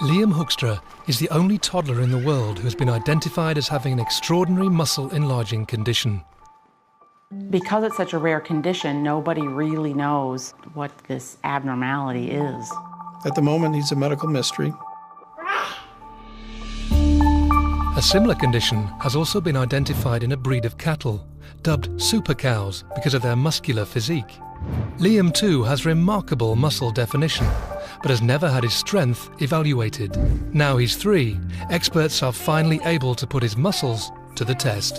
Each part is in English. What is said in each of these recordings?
Liam Hoekstra is the only toddler in the world who has been identified as having an extraordinary muscle enlarging condition. Because it's such a rare condition, nobody really knows what this abnormality is. At the moment, he's a medical mystery. A similar condition has also been identified in a breed of cattle, dubbed super cows because of their muscular physique. Liam too has remarkable muscle definition, but has never had his strength evaluated. Now he's 3, experts are finally able to put his muscles to the test.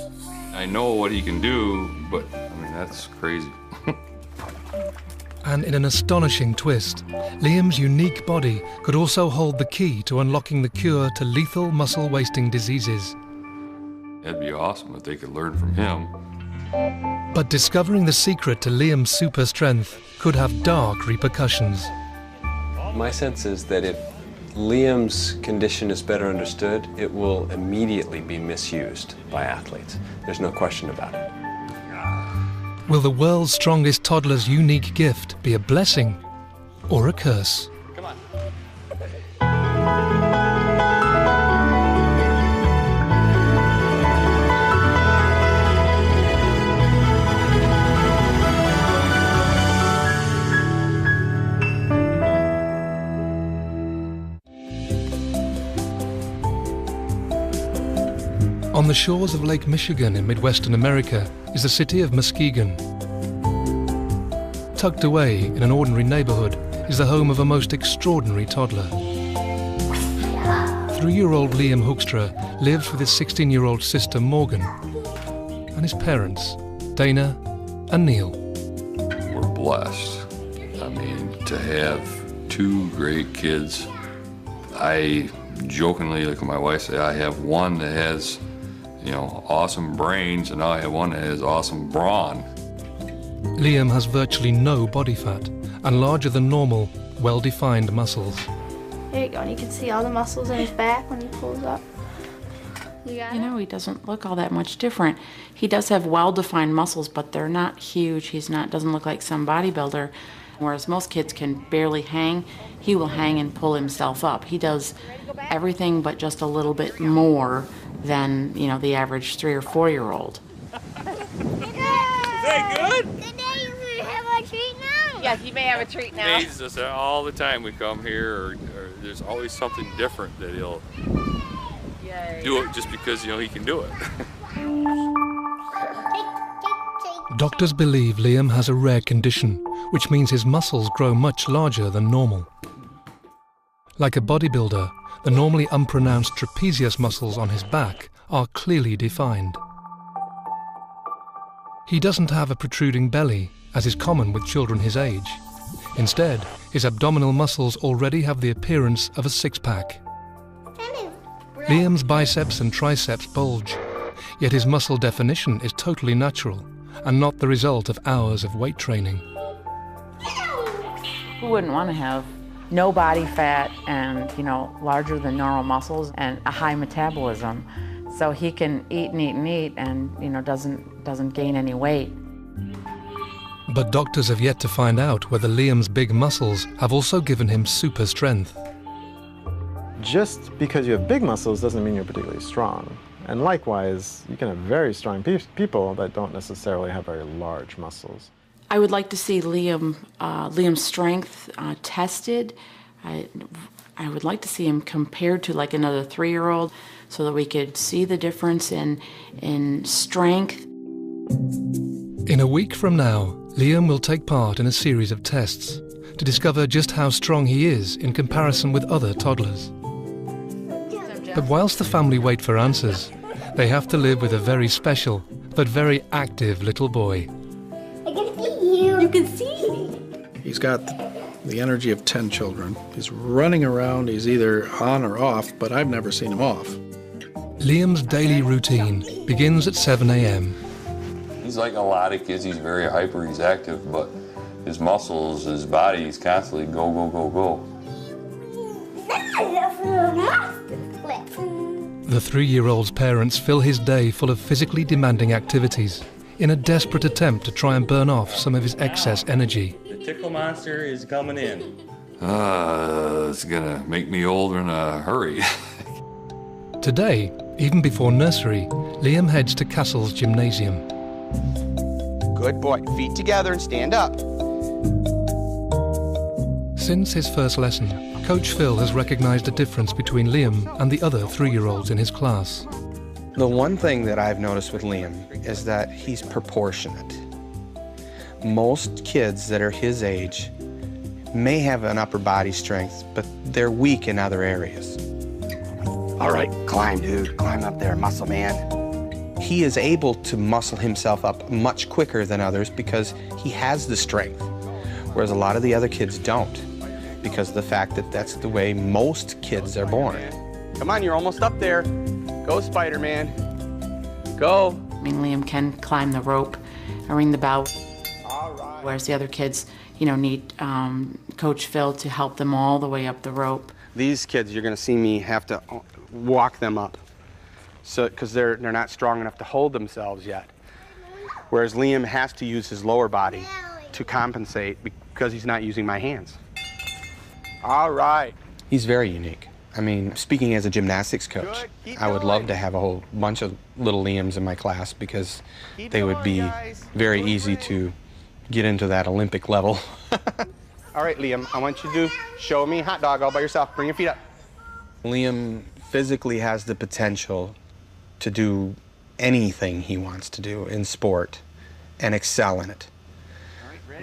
I know what he can do, but I mean, that's crazy. And in an astonishing twist, Liam's unique body could also hold the key to unlocking the cure to lethal muscle-wasting diseases. It'd be awesome if they could learn from him. But discovering the secret to Liam's super strength could have dark repercussions. My sense is that if Liam's condition is better understood, it will immediately be misused by athletes. There's no question about it. Will the world's strongest toddler's unique gift be a blessing or a curse? Come on. On the shores of Lake Michigan in Midwestern America is the city of Muskegon. Tucked away in an ordinary neighborhood is the home of a most extraordinary toddler. 3-year-old Liam Hoekstra lives with his 16-year-old sister Morgan and his parents, Dana and Neil. We're blessed. I mean, to have 2 great kids. I jokingly, like my wife said, I have one that has, awesome brains, and I have one that has awesome brawn. Liam has virtually no body fat and larger than normal, well-defined muscles. There you go, and you can see all the muscles in his back when he pulls up. He doesn't look all that much different. He does have well-defined muscles, but they're not huge. Doesn't look like some bodybuilder. Whereas most kids can barely hang, he will hang and pull himself up. He does everything but just a little bit more than, the average 3 or 4-year-old. Is that good? Today you have a treat now. Yes, you may have a treat now. He does that all the time we come here, or there's always something different that he'll do it just because, he can do it. Doctors believe Liam has a rare condition, which means his muscles grow much larger than normal. Like a bodybuilder, the normally unpronounced trapezius muscles on his back are clearly defined. He doesn't have a protruding belly, as is common with children his age. Instead, his abdominal muscles already have the appearance of a six-pack. Liam's biceps and triceps bulge, yet his muscle definition is totally natural and not the result of hours of weight training. Who wouldn't want to have no body fat and, larger than normal muscles and a high metabolism, so he can eat and eat and eat and, doesn't gain any weight. But doctors have yet to find out whether Liam's big muscles have also given him super strength. Just because you have big muscles doesn't mean you're particularly strong. And likewise, you can have very strong people that don't necessarily have very large muscles. I would like to see Liam's strength tested. I would like to see him compared to like another 3-year-old so that we could see the difference in strength. In a week from now, Liam will take part in a series of tests to discover just how strong he is in comparison with other toddlers. But whilst the family wait for answers, they have to live with a very special but very active little boy. I can see you. You can see me. He's got the energy of 10 children. He's running around. He's either on or off, but I've never seen him off. Liam's daily routine begins at 7 a.m. He's like a lot of kids. He's very hyper. He's active, but his muscles, his body, he's constantly go, go, go, go. The 3-year-old's parents fill his day full of physically demanding activities in a desperate attempt to try and burn off some of his excess energy. The tickle monster is coming in. It's gonna make me older in a hurry. Today, even before nursery, Liam heads to Castle's gymnasium. Good boy. Feet together and stand up. Since his first lesson, Coach Phil has recognized a difference between Liam and the other 3-year-olds in his class. The one thing that I've noticed with Liam is that he's proportionate. Most kids that are his age may have an upper body strength, but they're weak in other areas. All right, climb, dude. Climb up there, muscle man. He is able to muscle himself up much quicker than others because he has the strength, whereas a lot of the other kids don't, because of the fact that that's the way most kids are born. Come on, you're almost up there. Go, Spider-Man. Go. I mean, Liam can climb the rope and ring the bell, whereas the other kids, you know, need Coach Phil to help them all the way up the rope. These kids, you're going to see me have to walk them up, so because they're not strong enough to hold themselves yet. Whereas Liam has to use his lower body to compensate because he's not using my hands. All right. He's very unique. I mean, speaking as a gymnastics coach, I would love to have a whole bunch of little Liams in my class because they would be very easy to get into that Olympic level. All right, Liam, I want you to show me hot dog all by yourself. Bring your feet up. Liam physically has the potential to do anything he wants to do in sport and excel in it.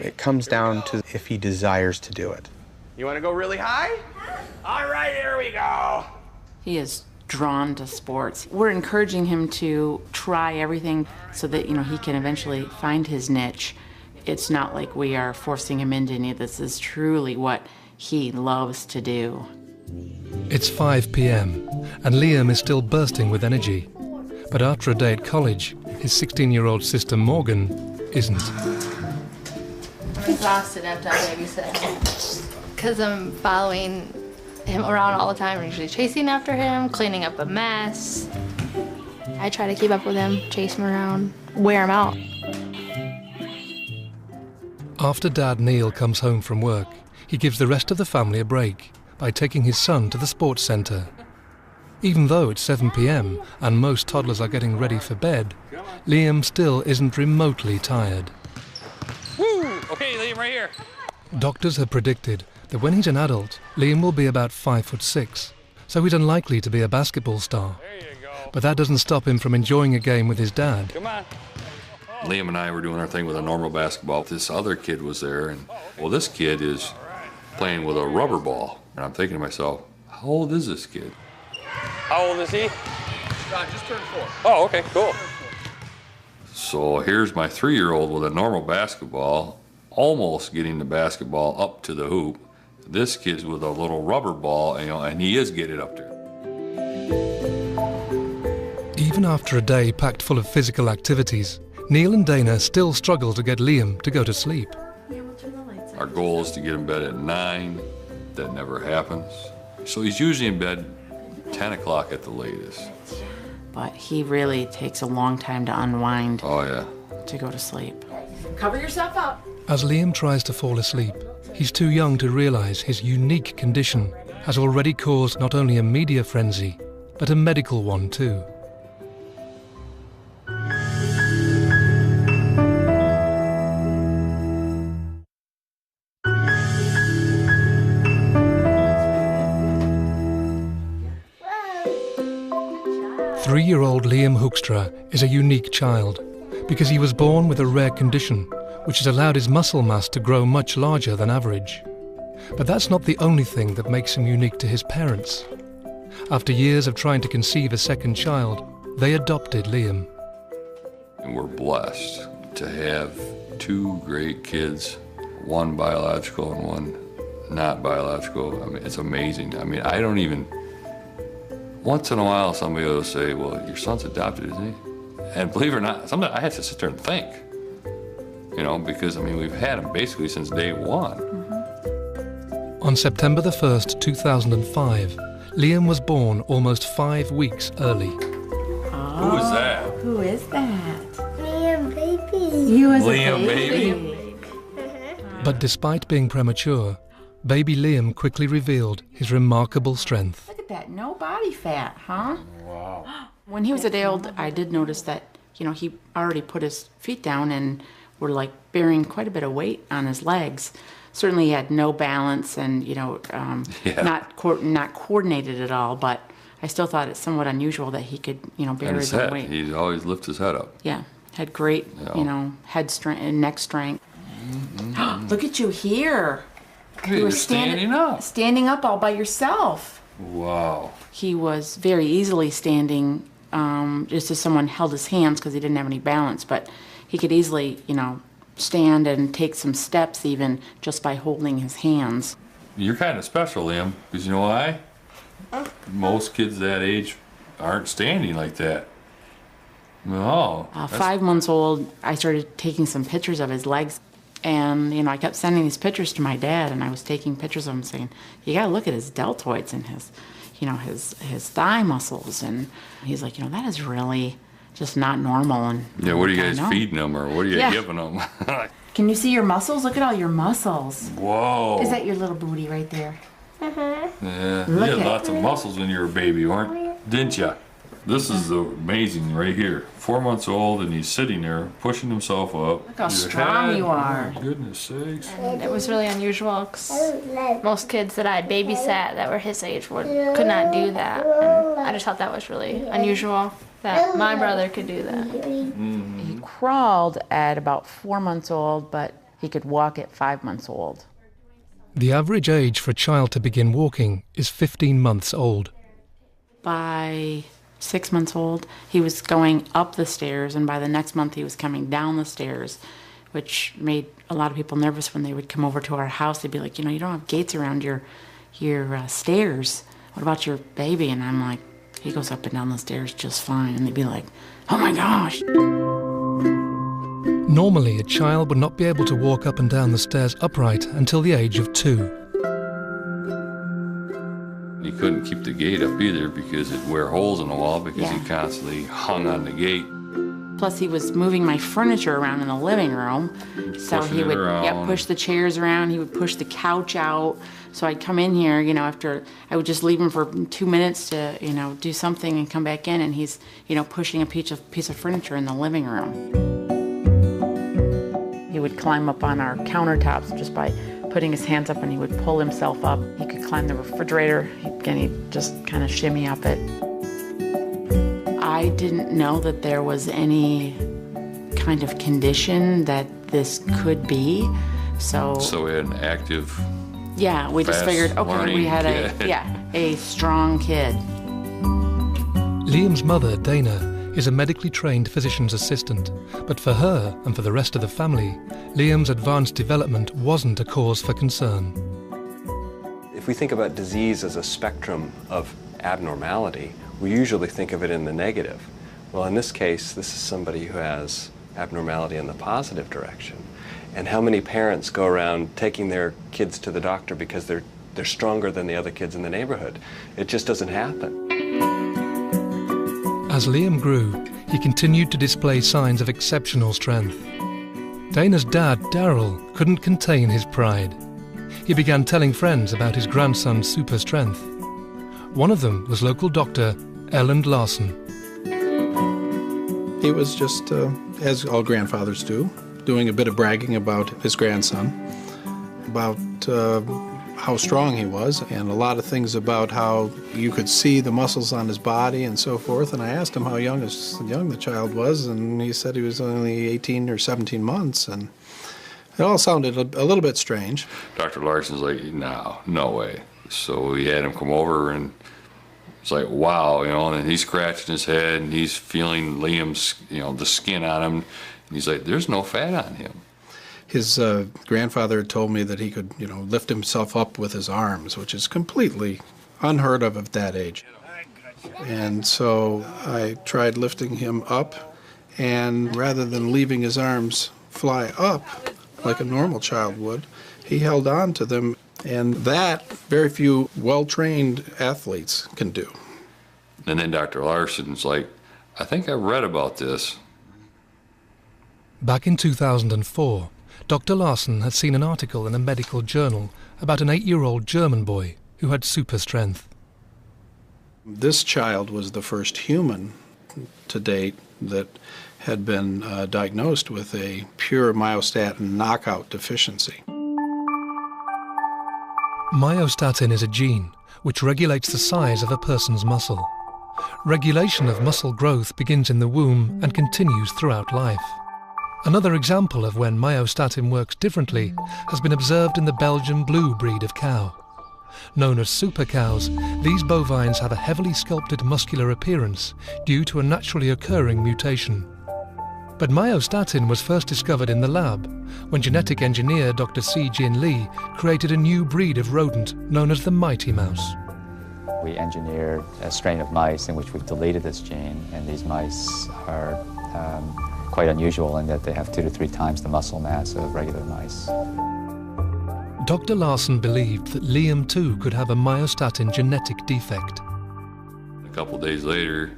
It comes down to if he desires to do it. You want to go really high? All right, here we go. He is drawn to sports. We're encouraging him to try everything so that, you know, he can eventually find his niche. It's not like we are forcing him into any of this. This is truly what he loves to do. It's 5 p.m. and Liam is still bursting with energy. But after a day at college, his 16-year-old sister Morgan isn't. I'm exhausted after I babysit. Because I'm following him around all the time. I'm usually chasing after him, cleaning up a mess. I try to keep up with him, chase him around, wear him out. After Dad Neil comes home from work, he gives the rest of the family a break by taking his son to the sports centre. Even though it's 7 p.m. and most toddlers are getting ready for bed, Liam still isn't remotely tired. Woo! Okay, Liam, right here. Doctors have predicted that when he's an adult, Liam will be about 5'6", so he's unlikely to be a basketball star. There you go. But that doesn't stop him from enjoying a game with his dad. Come on. Liam and I were doing our thing with a normal basketball. This other kid was there, and well, this kid is playing with a rubber ball. And I'm thinking to myself, how old is this kid? How old is he? Just turned 4. Oh, okay, cool. So here's my 3-year-old with a normal basketball, almost getting the basketball up to the hoop. This kid's with a little rubber ball, you know, and he is getting it up there. Even after a day packed full of physical activities, Neil and Dana still struggle to get Liam to go to sleep. Our goal is to get him in bed at 9. That never happens. So he's usually in bed 10 o'clock at the latest. But he really takes a long time to unwind. Oh, yeah. To go to sleep. Cover yourself up. As Liam tries to fall asleep, he's too young to realize his unique condition has already caused not only a media frenzy, but a medical one too. Three-year-old Liam Hoekstra is a unique child because he was born with a rare condition which has allowed his muscle mass to grow much larger than average. But that's not the only thing that makes him unique to his parents. After years of trying to conceive a second child, they adopted Liam. And we're blessed to have 2 great kids, one biological and one not biological. I mean, it's amazing. I mean, I don't even... Once in a while, somebody will say, well, your son's adopted, isn't he? And believe it or not, sometimes I have to sit there and think, you know, because, I mean, we've had him basically since day one. Mm-hmm. On September the 1st, 2005, Liam was born almost 5 weeks early. Oh, who is that? Who is that? Liam baby. You as Liam a baby. But despite being premature, baby Liam quickly revealed his remarkable strength. Look at that, no body fat, huh? Wow. When he was a day old, I did notice that, he already put his feet down and were like bearing quite a bit of weight on his legs. Certainly he had no balance and, not coordinated at all, but I still thought it's somewhat unusual that he could, bear his own weight. He'd always lift his head up. Yeah, had great, head strength and neck strength. Look at you here. Hey, You were you're standing up. Standing up all by yourself. Wow. He was very easily standing, just as someone held his hands because he didn't have any balance, but he could easily, stand and take some steps even just by holding his hands. You're kind of special, Liam, because you know why? Most kids that age aren't standing like that. No. 5 months old, I started taking some pictures of his legs. And, I kept sending these pictures to my dad, and I was taking pictures of him saying, you got to look at his deltoids and his, his thigh muscles. And he's like, that is really just not normal. And yeah, what are you guys feeding them, or what are you giving them? Can you see your muscles? Look at all your muscles. Whoa. Is that your little booty right there? Yeah, you had lots of muscles when you were a baby, didn't you? This is amazing right here. 4 months old, and he's sitting there pushing himself up. Look how strong you are. Oh, goodness sakes. And it was really unusual because most kids that I babysat that were his age could not do that. And I just thought that was really unusual that my brother could do that. He crawled at about 4 months old, but he could walk at 5 months old. The average age for a child to begin walking is 15 months old. By 6 months old, he was going up the stairs, and by the next month he was coming down the stairs, which made a lot of people nervous when they would come over to our house. They'd be like, you don't have gates around your stairs. What about your baby? And I'm like, he goes up and down the stairs just fine. And they'd be like, oh my gosh. Normally, a child would not be able to walk up and down the stairs upright until the age of 2. He couldn't keep the gate up either because it'd wear holes in the wall because he constantly hung on the gate. Plus, he was moving my furniture around in the living room. So he would push the chairs around. He would push the couch out. So I'd come in here, after I would just leave him for 2 minutes to, do something and come back in, and he's, pushing a piece of furniture in the living room. He would climb up on our countertops just by putting his hands up, and he would pull himself up. He could climb the refrigerator. Again, he'd just kind of shimmy up it. I didn't know that there was any kind of condition that this could be. So we had an active, we just figured, okay, we had a strong kid. Liam's mother, Dana, is a medically trained physician's assistant, but for her and for the rest of the family, Liam's advanced development wasn't a cause for concern. If we think about disease as a spectrum of abnormality, we usually think of it in the negative. Well, in this case, this is somebody who has abnormality in the positive direction. And how many parents go around taking their kids to the doctor because they're stronger than the other kids in the neighborhood? It just doesn't happen. As Liam grew, he continued to display signs of exceptional strength. Dana's dad, Daryl, couldn't contain his pride. He began telling friends about his grandson's super strength. One of them was local doctor Ellen Larson. He was just, as all grandfathers do, doing a bit of bragging about his grandson, about how strong he was, and a lot of things about how you could see the muscles on his body and so forth. And I asked him how young the child was, and he said he was only 18 or 17 months, and it all sounded a little bit strange. Dr. Larson's like, no way. So we had him come over, and it's like, wow, and he's scratching his head, and he's feeling Liam's, the skin on him, and he's like, there's no fat on him. His grandfather had told me that he could, lift himself up with his arms, which is completely unheard of at that age. And so I tried lifting him up, and rather than leaving his arms fly up like a normal child would, he held on to them, and that very few well-trained athletes can do. And then Dr. Larson's like, I think I read about this. Back in 2004, Dr. Larson had seen an article in a medical journal about an 8-year-old German boy who had super strength. This child was the first human to date that had been diagnosed with a pure myostatin knockout deficiency. Myostatin is a gene which regulates the size of a person's muscle. Regulation of muscle growth begins in the womb and continues throughout life. Another example of when myostatin works differently has been observed in the Belgian blue breed of cow. Known as super cows, these bovines have a heavily sculpted muscular appearance due to a naturally occurring mutation. But myostatin was first discovered in the lab when genetic engineer Dr. Si-Jin Lee created a new breed of rodent known as the mighty mouse. We engineered a strain of mice in which we've deleted this gene, and these mice are quite unusual in that they have 2 to 3 times the muscle mass of regular mice. Dr. Larson believed that Liam too could have a myostatin genetic defect. A couple days later,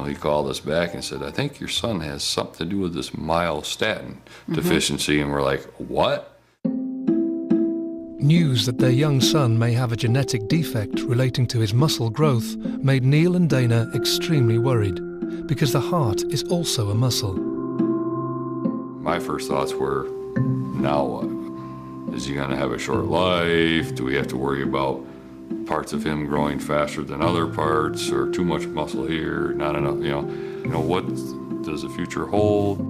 he called us back and said, I think your son has something to do with this myostatin deficiency. And we're like, what? News that their young son may have a genetic defect relating to his muscle growth made Neil and Dana extremely worried, because the heart is also a muscle. My first thoughts were, now what? Is he going to have a short life? Do we have to worry about parts of him growing faster than other parts, or too much muscle here, not enough, what does the future hold?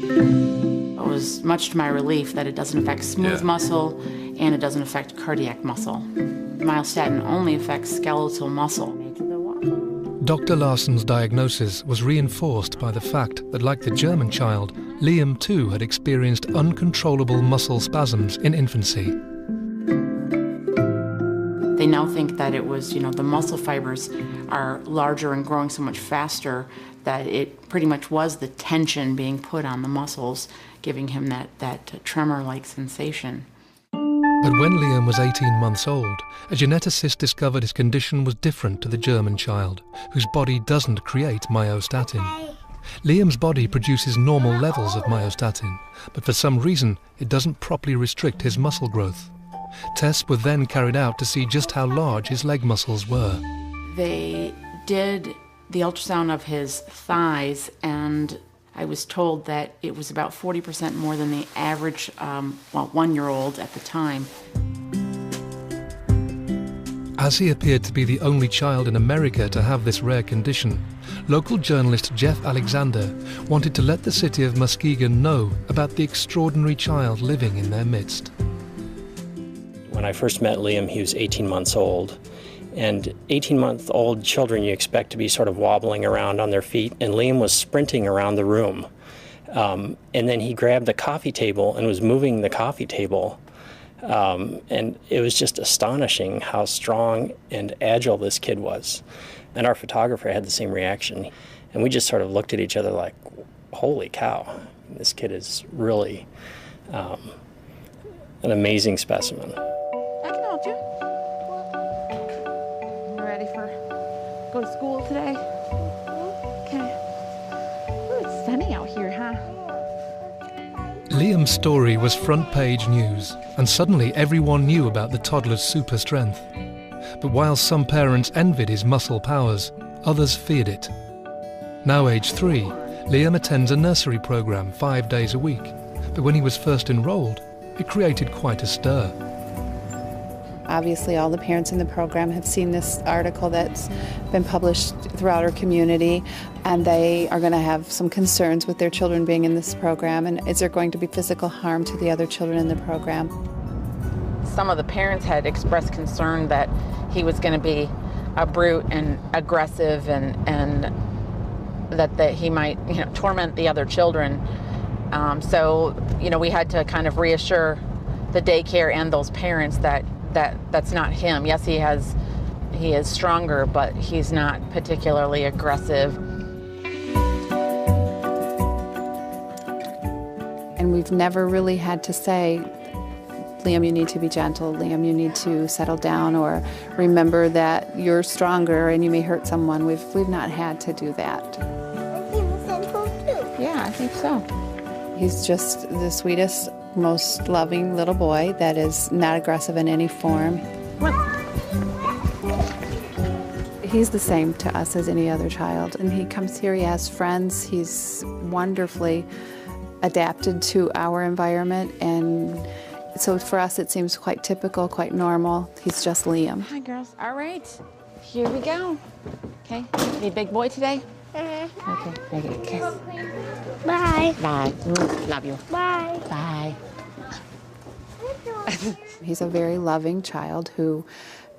It was much to my relief that it doesn't affect smooth muscle and it doesn't affect cardiac muscle. Myostatin only affects skeletal muscle. Dr. Larson's diagnosis was reinforced by the fact that, like the German child, Liam too had experienced uncontrollable muscle spasms in infancy. They now think that it was, the muscle fibers are larger and growing so much faster that it pretty much was the tension being put on the muscles, giving him that tremor-like sensation. But when Liam was 18 months old, a geneticist discovered his condition was different to the German child, whose body doesn't create myostatin. Liam's body produces normal levels of myostatin, but for some reason it doesn't properly restrict his muscle growth. Tests were then carried out to see just how large his leg muscles were. They did the ultrasound of his thighs, and I was told that it was about 40% more than the average 1-year-old at the time. As he appeared to be the only child in America to have this rare condition, local journalist Jeff Alexander wanted to let the city of Muskegon know about the extraordinary child living in their midst. When I first met Liam, he was 18 months old. And 18-month-old children you expect to be sort of wobbling around on their feet, and Liam was sprinting around the room. And then he grabbed the coffee table and was moving the coffee table. And it was just astonishing how strong and agile this kid was. And our photographer had the same reaction. And we just sort of looked at each other like, holy cow, this kid is really an amazing specimen. I can help you. You ready for go to school today? Okay. Ooh, it's sunny out here, huh? Liam's story was front-page news, and suddenly everyone knew about the toddler's super strength. But while some parents envied his muscle powers, others feared it. Now aged 3, Liam attends a nursery program 5 days a week, but when he was first enrolled, it created quite a stir. Obviously, all the parents in the program have seen this article that's been published throughout our community, and they are going to have some concerns with their children being in this program, and is there going to be physical harm to the other children in the program? Some of the parents had expressed concern that he was going to be a brute and aggressive, and that he might, torment the other children. So, we had to kind of reassure the daycare and those parents that's not him. Yes, he is stronger, but he's not particularly aggressive. And we've never really had to say, Liam, you need to be gentle. Liam, you need to settle down, or remember that you're stronger and you may hurt someone. We've not had to do that. Yeah, I think so. He's just the sweetest, most loving little boy that is not aggressive in any form. He's the same to us as any other child, and he comes here, he has friends, he's wonderfully adapted to our environment, and so for us it seems quite typical, quite normal. He's just Liam. Hi, girls. All right, here we go. Okay, you a big boy today? Okay, make it a kiss. Bye. Bye. Love you. Bye. Bye. He's a very loving child who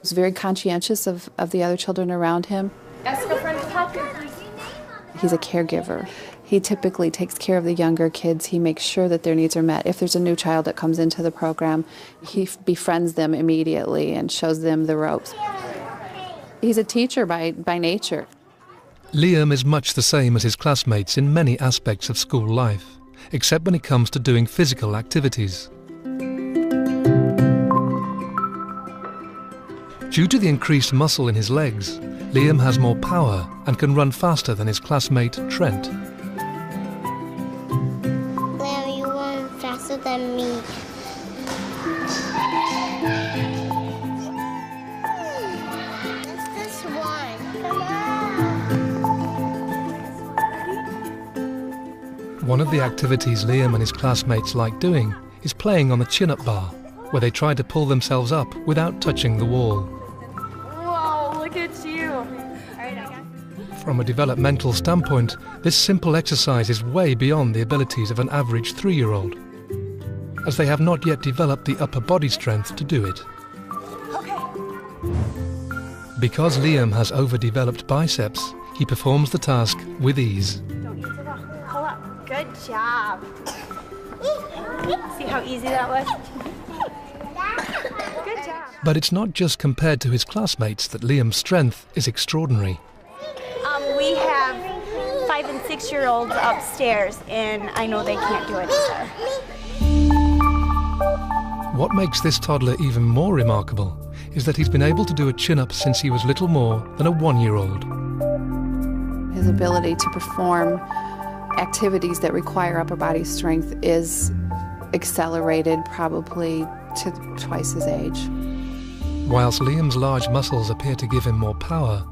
is very conscientious of the other children around him. He's a caregiver. He typically takes care of the younger kids. He makes sure that their needs are met. If there's a new child that comes into the program, he befriends them immediately and shows them the ropes. He's a teacher by nature. Liam is much the same as his classmates in many aspects of school life, except when it comes to doing physical activities. Due to the increased muscle in his legs, Liam has more power and can run faster than his classmate Trent. Liam, you run faster than me. What's this one? Come on. One of the activities Liam and his classmates like doing is playing on the chin-up bar, where they try to pull themselves up without touching the wall. Whoa, look at you. From a developmental standpoint, this simple exercise is way beyond the abilities of an average 3-year-old, as they have not yet developed the upper body strength to do it. Because Liam has overdeveloped biceps, he performs the task with ease. Don't need to go. Pull up. Good job. See how easy that was? Good job. But it's not just compared to his classmates that Liam's strength is extraordinary. We have 5- and 6-year-olds upstairs, and I know they can't do it either. What makes this toddler even more remarkable is that he's been able to do a chin-up since he was little more than a 1-year-old. His ability to perform activities that require upper body strength is accelerated probably to twice his age. Whilst Liam's large muscles appear to give him more power,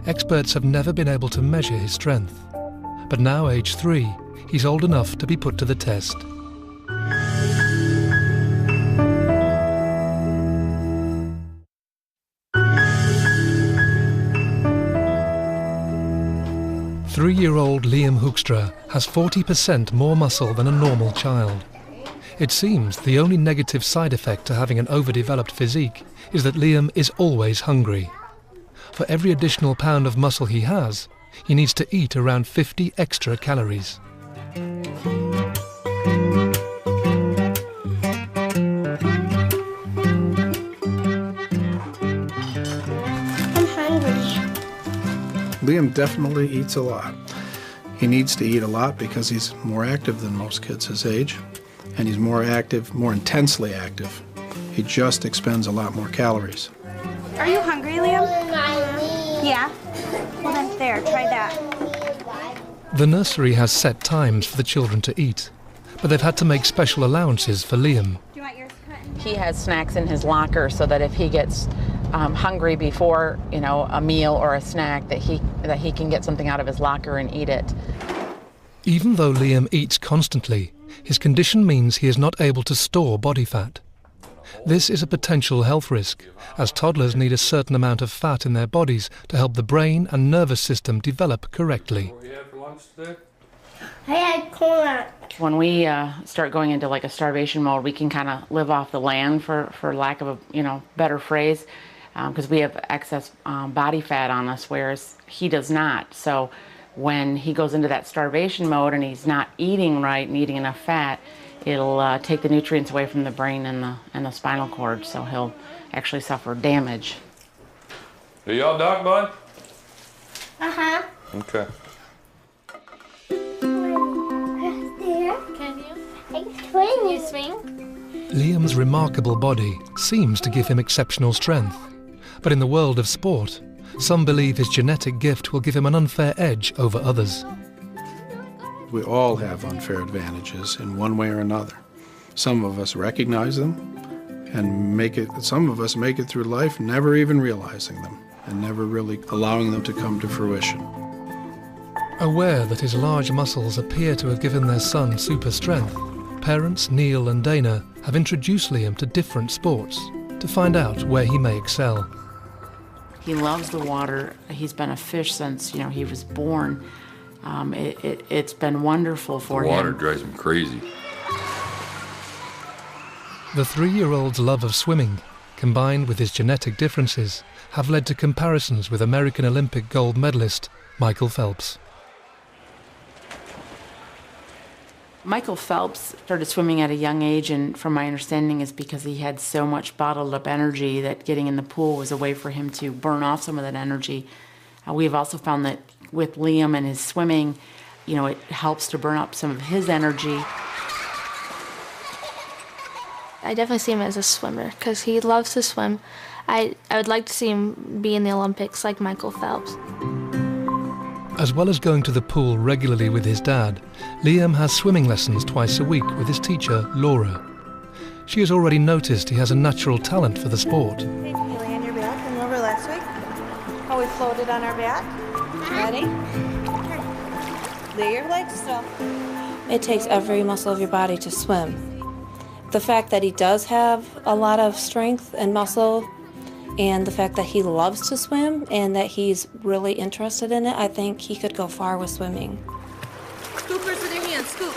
experts have never been able to measure his strength. But now, age 3, he's old enough to be put to the test. Three-year-old Liam Hoekstra has 40% more muscle than a normal child. It seems the only negative side effect to having an overdeveloped physique is that Liam is always hungry. For every additional pound of muscle he has, he needs to eat around 50 extra calories. I'm hungry. Liam definitely eats a lot. He needs to eat a lot because he's more active than most kids his age, and he's more active, more intensely active. He just expends a lot more calories. Are you hungry, Liam? Yeah? Well then, there, try that. The nursery has set times for the children to eat, but they've had to make special allowances for Liam. He has snacks in his locker so that if he gets hungry before, a meal or a snack, that he can get something out of his locker and eat it. Even though Liam eats constantly, his condition means he is not able to store body fat. This is a potential health risk, as toddlers need a certain amount of fat in their bodies to help the brain and nervous system develop correctly. What do you have for lunch today? I had corn. When we start going into like a starvation mode, we can kind of live off the land, for lack of a better phrase, because we have excess body fat on us, whereas he does not. So when he goes into that starvation mode and he's not eating right and eating enough fat, it'll take the nutrients away from the brain and the spinal cord, so he'll actually suffer damage. Are y'all dog, bud? Uh-huh. Okay. Can you swing? Liam's remarkable body seems to give him exceptional strength, but in the world of sport, some believe his genetic gift will give him an unfair edge over others. We all have unfair advantages in one way or another. Some of us recognize them and some of us make it through life never even realizing them and never really allowing them to come to fruition. Aware that his large muscles appear to have given their son super strength, parents Neil and Dana have introduced Liam to different sports to find out where he may excel. He loves the water. He's been a fish since, he was born. It's been wonderful for him. The water drives him crazy. The 3-year-old's love of swimming, combined with his genetic differences, have led to comparisons with American Olympic gold medalist Michael Phelps. Michael Phelps started swimming at a young age, and from my understanding is because he had so much bottled up energy that getting in the pool was a way for him to burn off some of that energy. We've also found that with Liam and his swimming, it helps to burn up some of his energy. I definitely see him as a swimmer because he loves to swim. I would like to see him be in the Olympics like Michael Phelps. As well as going to the pool regularly with his dad, Liam has swimming lessons twice a week with his teacher, Laura. She has already noticed he has a natural talent for the sport. Hey, can you lay on your back? Remember last week? How we floated on our back? Ready? Lay your legs still. It takes every muscle of your body to swim. The fact that he does have a lot of strength and muscle, and the fact that he loves to swim and that he's really interested in it, I think he could go far with swimming. Scoopers with your hands, scoop.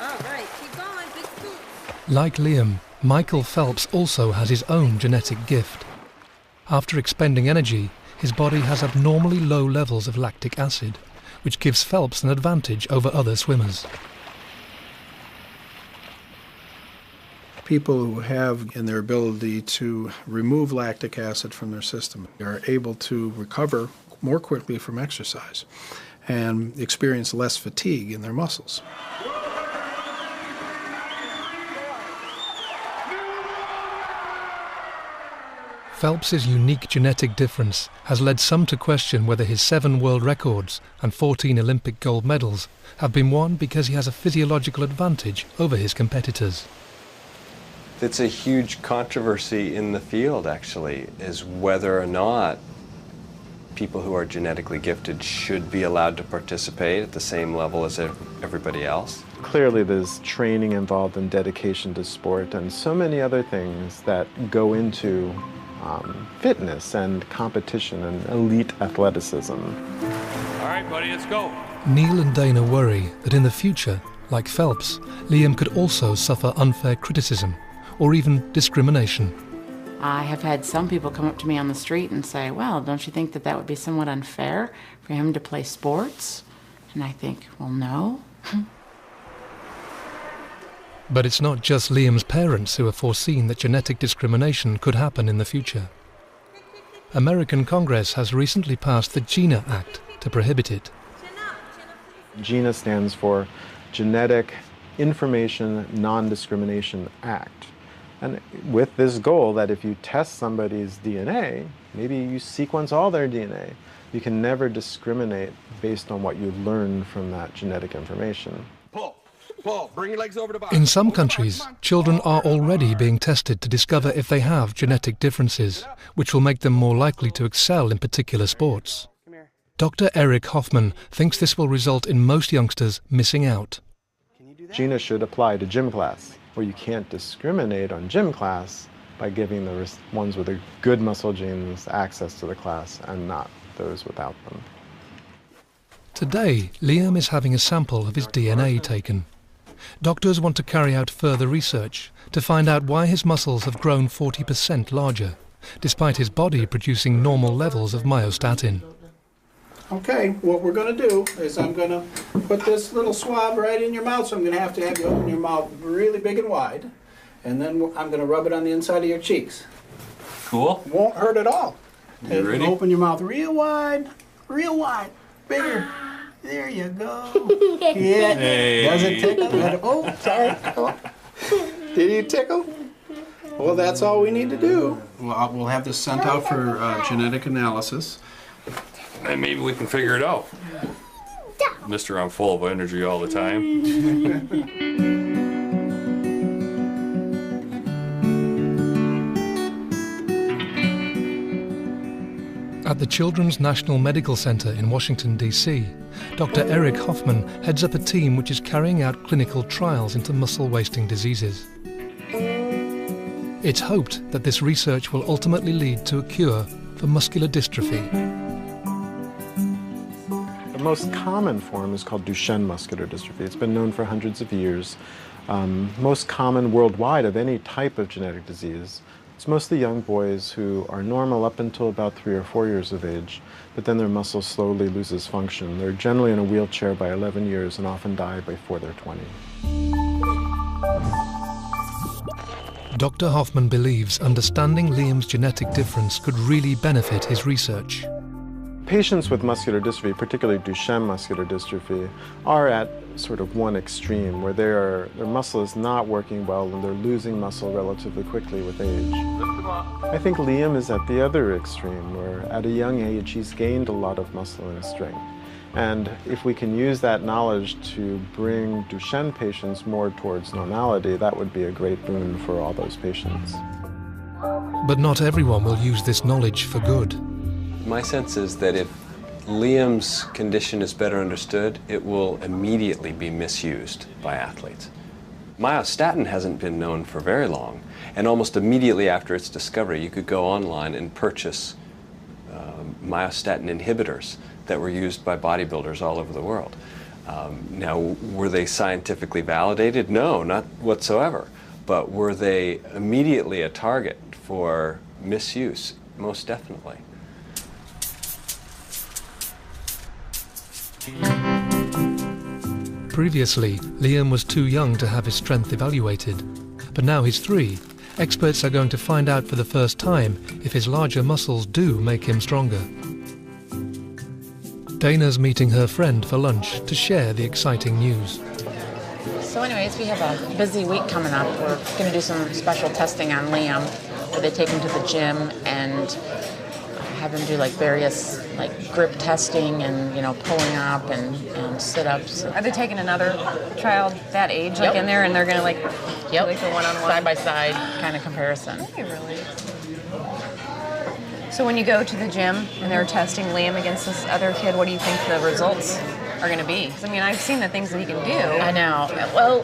All right, keep going, big scoop. Like Liam, Michael Phelps also has his own genetic gift. After expending energy, his body has abnormally low levels of lactic acid, which gives Phelps an advantage over other swimmers. People who have in their ability to remove lactic acid from their system are able to recover more quickly from exercise and experience less fatigue in their muscles. Phelps's unique genetic difference has led some to question whether his 7 world records and 14 Olympic gold medals have been won because he has a physiological advantage over his competitors. It's a huge controversy in the field, actually, is whether or not people who are genetically gifted should be allowed to participate at the same level as everybody else. Clearly there's training involved and dedication to sport and so many other things that go into fitness and competition and elite athleticism. All right, buddy, let's go. Neil and Dana worry that in the future, like Phelps, Liam could also suffer unfair criticism or even discrimination. I have had some people come up to me on the street and say, well, don't you think that that would be somewhat unfair for him to play sports? And I think, well, no. But it's not just Liam's parents who have foreseen that genetic discrimination could happen in the future. American Congress has recently passed the GENET Act to prohibit it. GENET stands for Genetic Information Non-Discrimination Act. And with this goal that if you test somebody's DNA, maybe you sequence all their DNA, you can never discriminate based on what you learn from that genetic information. Pull, bring your legs over the bottom. In some countries, children are already being tested to discover if they have genetic differences, which will make them more likely to excel in particular sports. Dr. Eric Hoffman thinks this will result in most youngsters missing out. GENET should apply to gym class, where you can't discriminate on gym class by giving the ones with the good muscle genes access to the class and not those without them. Today, Liam is having a sample of his DNA taken. Doctors want to carry out further research to find out why his muscles have grown 40% larger, despite his body producing normal levels of myostatin. Okay, what we're going to do is I'm going to put this little swab right in your mouth, so I'm going to have you open your mouth really big and wide, and then I'm going to rub it on the inside of your cheeks. Cool. Won't hurt at all. You ready? Open your mouth real wide, bigger. There you go. Yeah. Hey. Does it tickle? Oh, sorry. Oh. Did you tickle? Well, that's all we need to do. We'll have this sent out for genetic analysis. And maybe we can figure it out. Mr. I'm full of energy all the time. At the Children's National Medical Center in Washington, D.C., Dr. Eric Hoffman heads up a team which is carrying out clinical trials into muscle-wasting diseases. It's hoped that this research will ultimately lead to a cure for muscular dystrophy. The most common form is called Duchenne muscular dystrophy. It's been known for hundreds of years. Most common worldwide of any type of genetic disease. It's mostly young boys who are normal up until about 3 or 4 years of age, but then their muscle slowly loses function. They're generally in a wheelchair by 11 years and often die before they're 20. Dr. Hoffman believes understanding Liam's genetic difference could really benefit his research. Patients with muscular dystrophy, particularly Duchenne muscular dystrophy, are at sort of one extreme where their muscle is not working well and they're losing muscle relatively quickly with age. I think Liam is at the other extreme where at a young age he's gained a lot of muscle and strength. And if we can use that knowledge to bring Duchenne patients more towards normality, that would be a great boon for all those patients. But not everyone will use this knowledge for good. My sense is that if Liam's condition is better understood, it will immediately be misused by athletes. Myostatin hasn't been known for very long, and almost immediately after its discovery, you could go online and purchase myostatin inhibitors that were used by bodybuilders all over the world. Now, were they scientifically validated? No, not whatsoever. But were they immediately a target for misuse? Most definitely. Previously, Liam was too young to have his strength evaluated, but now he's 3. Experts are going to find out for the first time if his larger muscles do make him stronger. Dana's meeting her friend for lunch to share the exciting news. So anyways, we have a busy week coming up. We're going to do some special testing on Liam, where they take him to the gym and have him do like various grip testing and pulling up and sit-ups. Are they taking another child that age in there and they're going to do a one-on-one? Side-by-side kind of comparison. Really? So when you go to the gym and they're testing Liam against this other kid, what do you think the results are going to be? 'Cause, I mean, I've seen the things that he can do. I know. Well,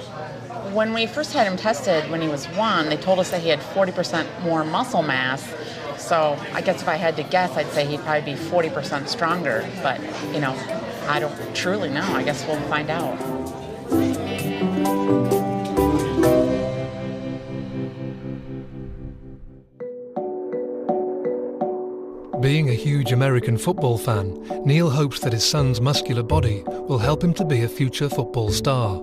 when we first had him tested when he was 1, they told us that he had 40% more muscle mass. So I guess if I had to guess, I'd say he'd probably be 40% stronger. But, I don't truly know. I guess we'll find out. Being a huge American football fan, Neil hopes that his son's muscular body will help him to be a future football star.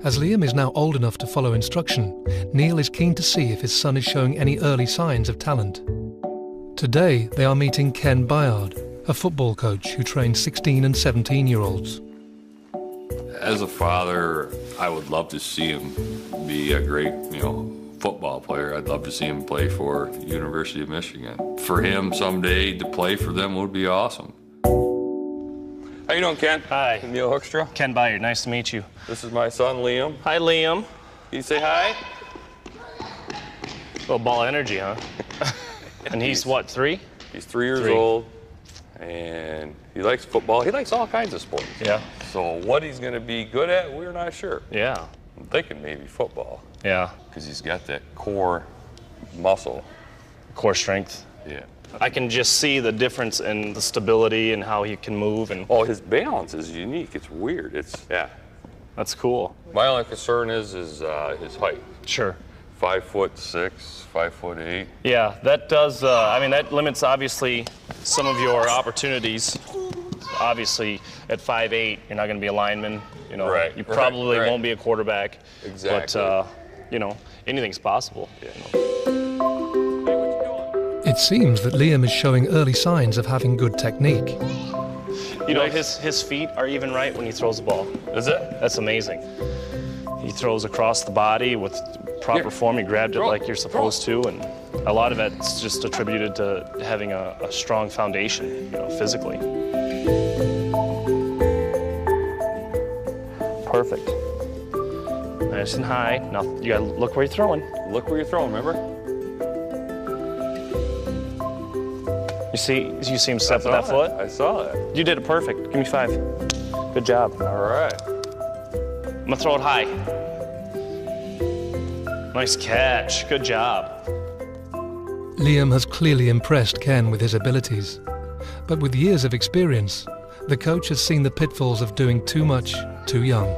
As Liam is now old enough to follow instruction, Neil is keen to see if his son is showing any early signs of talent. Today, they are meeting Ken Byard, a football coach who trains 16 and 17-year-olds. As a father, I would love to see him be a great, football player. I'd love to see him play for University of Michigan. For him someday to play for them would be awesome. How you doing, Ken? Hi. I'm Liam Hoekstra. Ken Byard, nice to meet you. This is my son, Liam. Hi, Liam. Can you say hi? Little ball of energy, huh? And he's what, 3? He's 3 years old, and he likes football. He likes all kinds of sports. Yeah. So what he's going to be good at, we're not sure. Yeah. I'm thinking maybe football. Yeah. Because he's got that core muscle. Core strength. Yeah. I can just see the difference in the stability and how he can move. And oh, his balance is unique. It's weird. Yeah. That's cool. My only concern is his height. Sure. 5'6", 5'8". Yeah, that does, that limits obviously some of your opportunities. Obviously, at 5'8", you're not going to be a lineman. Right, you probably won't be a quarterback. Exactly. But, anything's possible. Yeah. It seems that Liam is showing early signs of having good technique. His feet are even right when he throws the ball. Is it? That's amazing. He throws across the body with proper form. He grabbed it like you're supposed to, and a lot of it's just attributed to having a strong foundation, physically. Nice and high. Now you gotta look where you're throwing. Look where you're throwing, remember? You see him step with that foot? I saw that. You did it perfect. Give me 5. Good job. All right. I'm gonna throw it high. Nice catch. Good job. Liam has clearly impressed Ken with his abilities. But with years of experience, the coach has seen the pitfalls of doing too much too young.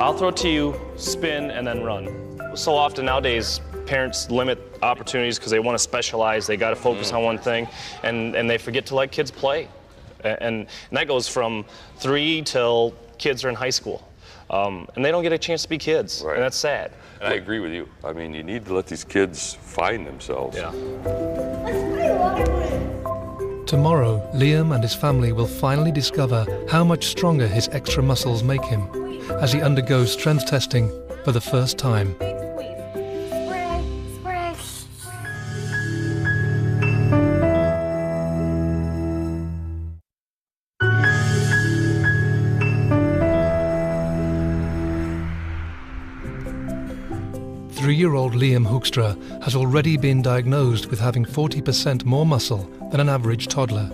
I'll throw it to you, spin, and then run. So often nowadays, parents limit opportunities because they want to specialize, they got to focus on one thing, and they forget to let kids play. And that goes from 3 till kids are in high school. And they don't get a chance to be kids, and that's sad. And I agree with you. I mean, you need to let these kids find themselves. Yeah. Tomorrow, Liam and his family will finally discover how much stronger his extra muscles make him as he undergoes strength testing for the first time. Spray. 3-year-old Liam Hoekstra has already been diagnosed with having 40% more muscle than an average toddler.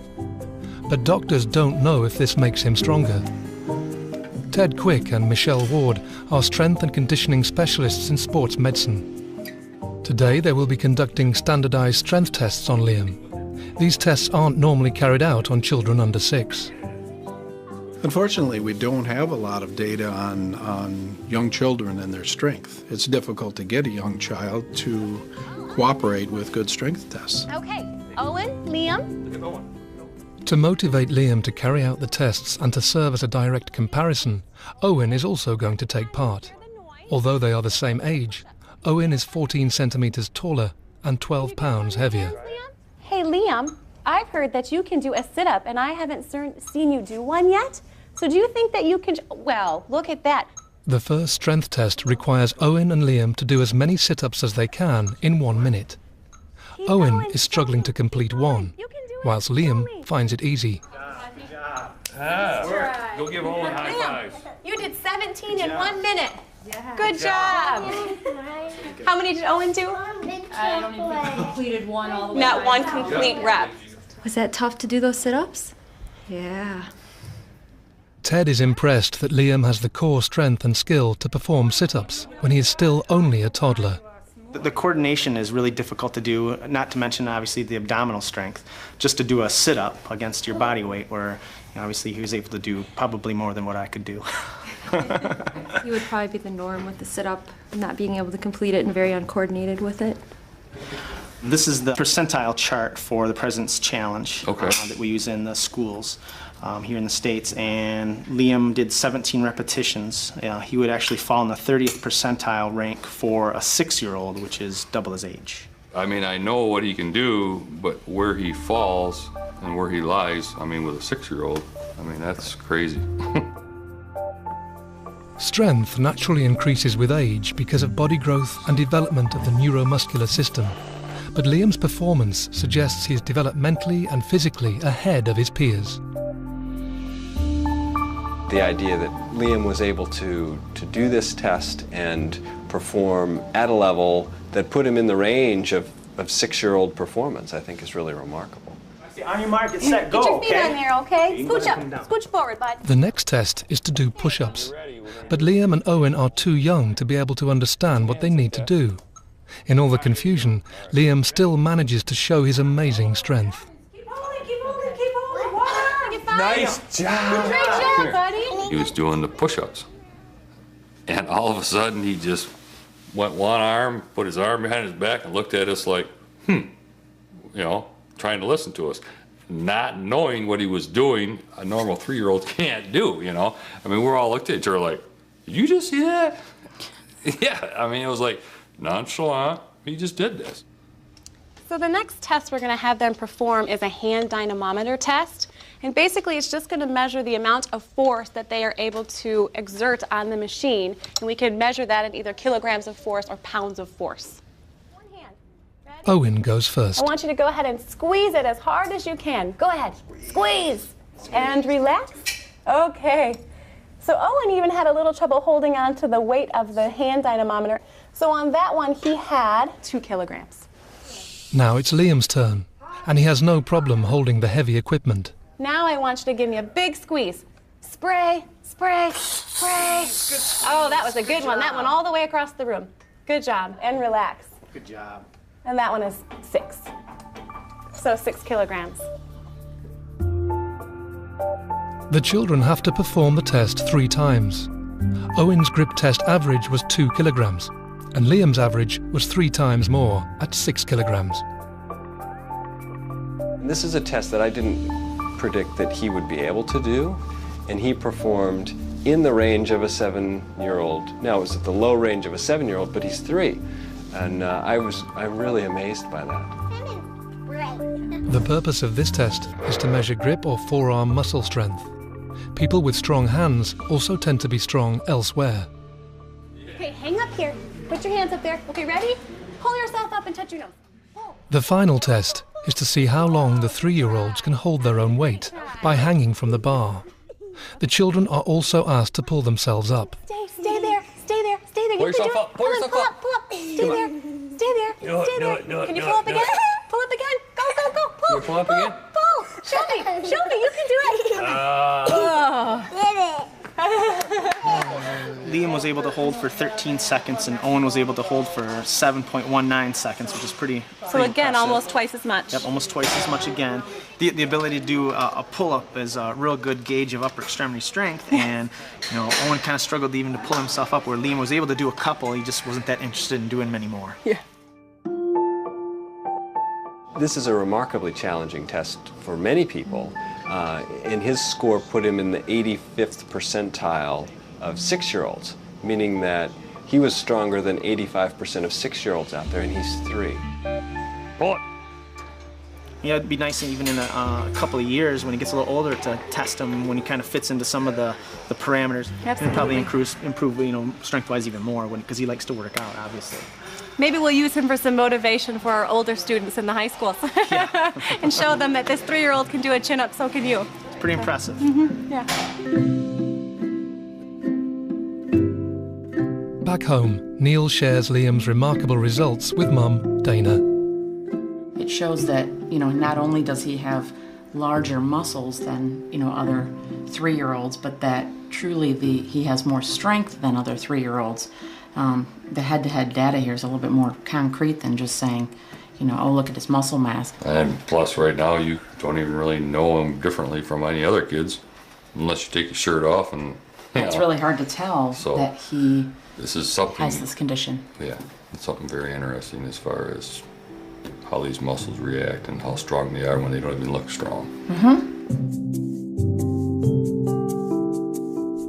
But doctors don't know if this makes him stronger. Ted Quick and Michelle Ward are strength and conditioning specialists in sports medicine. Today they will be conducting standardized strength tests on Liam. These tests aren't normally carried out on children under 6. Unfortunately, we don't have a lot of data on young children and their strength. It's difficult to get a young child to cooperate with good strength tests. Okay, Owen, Liam. To motivate Liam to carry out the tests and to serve as a direct comparison, Owen is also going to take part. Although they are the same age, Owen is 14 centimeters taller and 12 pounds heavier. Hey, Liam, I've heard that you can do a sit-up, and I haven't seen you do one yet. So do you think that you can... Well, look at that. The first strength test requires Owen and Liam to do as many sit-ups as they can in 1 minute. Owen is struggling to complete 1, whilst Liam finds it easy. Go give Owen high fives. You did 17 in 1 minute. Good job. How many did Owen do? I don't even think I completed 1 all the way. Not 1 complete rep. Was that tough to do those sit-ups? Yeah. Ted is impressed that Liam has the core strength and skill to perform sit-ups when he is still only a toddler. The coordination is really difficult to do, not to mention obviously the abdominal strength. Just to do a sit-up against your body weight, where obviously he was able to do probably more than what I could do. You would probably be the norm with the sit-up, not being able to complete it and very uncoordinated with it. This is the percentile chart for the President's Challenge that we use in the schools here in the States. And Liam did 17 repetitions. He would actually fall in the 30th percentile rank for a 6-year-old, which is double his age. I mean, I know what he can do, but where he falls and where he lies, I mean, with a 6-year-old, I mean, that's crazy. Strength naturally increases with age because of body growth and development of the neuromuscular system. But Liam's performance suggests he is developmentally and physically ahead of his peers. The idea that Liam was able to do this test and perform at a level that put him in the range of 6-year-old performance, I think is really remarkable. On your mark, get set, go, Get your feet on there, okay? Scooch up, scooch forward, bud. The next test is to do push-ups. But Liam and Owen are too young to be able to understand what they need to do. In all the confusion, Liam still manages to show his amazing strength. Keep holding. Nice job. Great job, buddy. He was doing the push-ups. And all of a sudden, he just went one arm, put his arm behind his back, and looked at us like, you know, trying to listen to us. Not knowing what he was doing, a normal 3-year-old can't do, you know? I mean, we're all looked at each other like, did you just see that? Yeah, I mean, it was like, nonchalant, he just did this. So the next test we're going to have them perform is a hand dynamometer test. And basically it's just going to measure the amount of force that they are able to exert on the machine. And we can measure that in either kilograms of force or pounds of force. One hand. Ready? Owen goes first. I want you to go ahead and squeeze it as hard as you can. Go ahead. Squeeze. And relax. Okay. So Owen even had a little trouble holding on to the weight of the hand dynamometer. So on that one, he had 2 kilograms. Now it's Liam's turn, and he has no problem holding the heavy equipment. Now I want you to give me a big squeeze. Spray, spray, spray. Oh, that was a good one. That one all the way across the room. Good job. And relax. Good job. And that one is 6. So 6 kilograms. The children have to perform the test 3 times. Owen's grip test average was 2 kilograms, and Liam's average was 3 times more at 6 kilograms. This is a test that I didn't predict that he would be able to do, and he performed in the range of a 7-year-old. Now, it was at the low range of a 7-year-old, but he's 3. And I'm really amazed by that. The purpose of this test is to measure grip or forearm muscle strength. People with strong hands also tend to be strong elsewhere. Okay, hang up here. Put your hands up there. Okay, ready? Pull yourself up and touch your nose. The final test is to see how long the 3-year-olds can hold their own weight by hanging from the bar. The children are also asked to pull themselves up. Stay there, stay there, stay there. Pull yourself up, pull yourself up. Pull up. Stay there, stay there, stay there. Can you pull up again? Pull up again. Go, go, go. Pull. You pull up again? Pull. Show me. Show me. You can do it. Liam was able to hold for 13 seconds, and Owen was able to hold for 7.19 seconds, which is pretty So again, impressive. almost twice as much. Yep, almost twice as much again. The ability to do a pull-up is a real good gauge of upper extremity strength, and Owen kind of struggled even to pull himself up, where Liam was able to do a couple. He just wasn't that interested in doing many more. Yeah. This is a remarkably challenging test for many people, and his score put him in the 85th percentile of 6-year-olds, meaning that he was stronger than 85% of 6-year-olds out there, and he's 3. Pull it. Yeah, it'd be nice even in a couple of years when he gets a little older to test him when he kind of fits into some of the parameters. Absolutely. And probably improve strength-wise even more because he likes to work out, obviously. Maybe we'll use him for some motivation for our older students in the high schools. And show them that this 3-year-old can do a chin-up, so can you. It's pretty impressive. Mm-hmm. Yeah. Back home, Neil shares Liam's remarkable results with Mum, Dana. It shows that, not only does he have larger muscles than, other 3-year-olds, but that truly he has more strength than other 3-year-olds. The head-to-head data here is a little bit more concrete than just saying, oh, look at his muscle mass. And plus, right now, you don't even really know him differently from any other kids, unless you take your shirt off and... It's really hard to tell that he this is something, has this condition. Yeah, it's something very interesting as far as how these muscles react and how strong they are when they don't even look strong.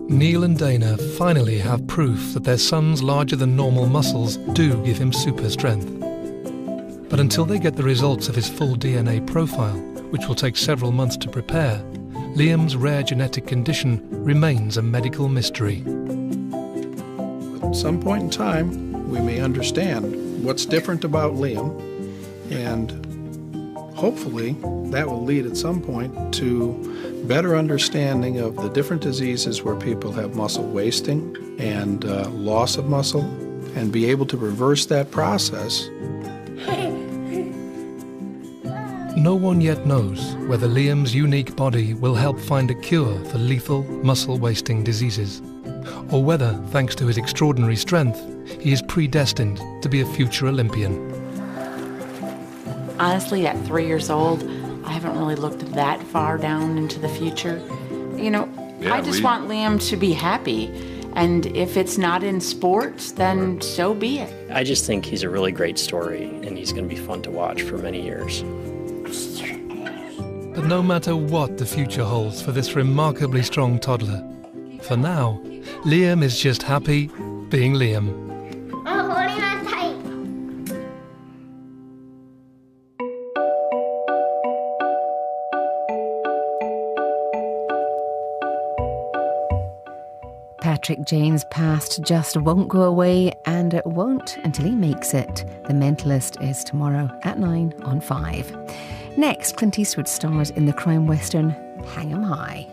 Neil and Dana finally have proof that their son's larger-than-normal muscles do give him super strength. But until they get the results of his full DNA profile, which will take several months to prepare, Liam's rare genetic condition remains a medical mystery. At some point in time, we may understand what's different about Liam, and hopefully that will lead at some point to better understanding of the different diseases where people have muscle wasting and loss of muscle, and be able to reverse that process. No one yet knows whether Liam's unique body will help find a cure for lethal muscle-wasting diseases, or whether, thanks to his extraordinary strength, he is predestined to be a future Olympian. Honestly, at 3 years old, I haven't really looked that far down into the future. I just want Liam to be happy, and if it's not in sports, then so be it. I just think he's a really great story, and he's going to be fun to watch for many years. But no matter what the future holds for this remarkably strong toddler, for now, Liam is just happy being Liam. I'm holding on tight. Patrick Jane's past just won't go away, and it won't until he makes it. The Mentalist is tomorrow at 9 on 5. Next, Clint Eastwood stars in the crime western Hang 'em High.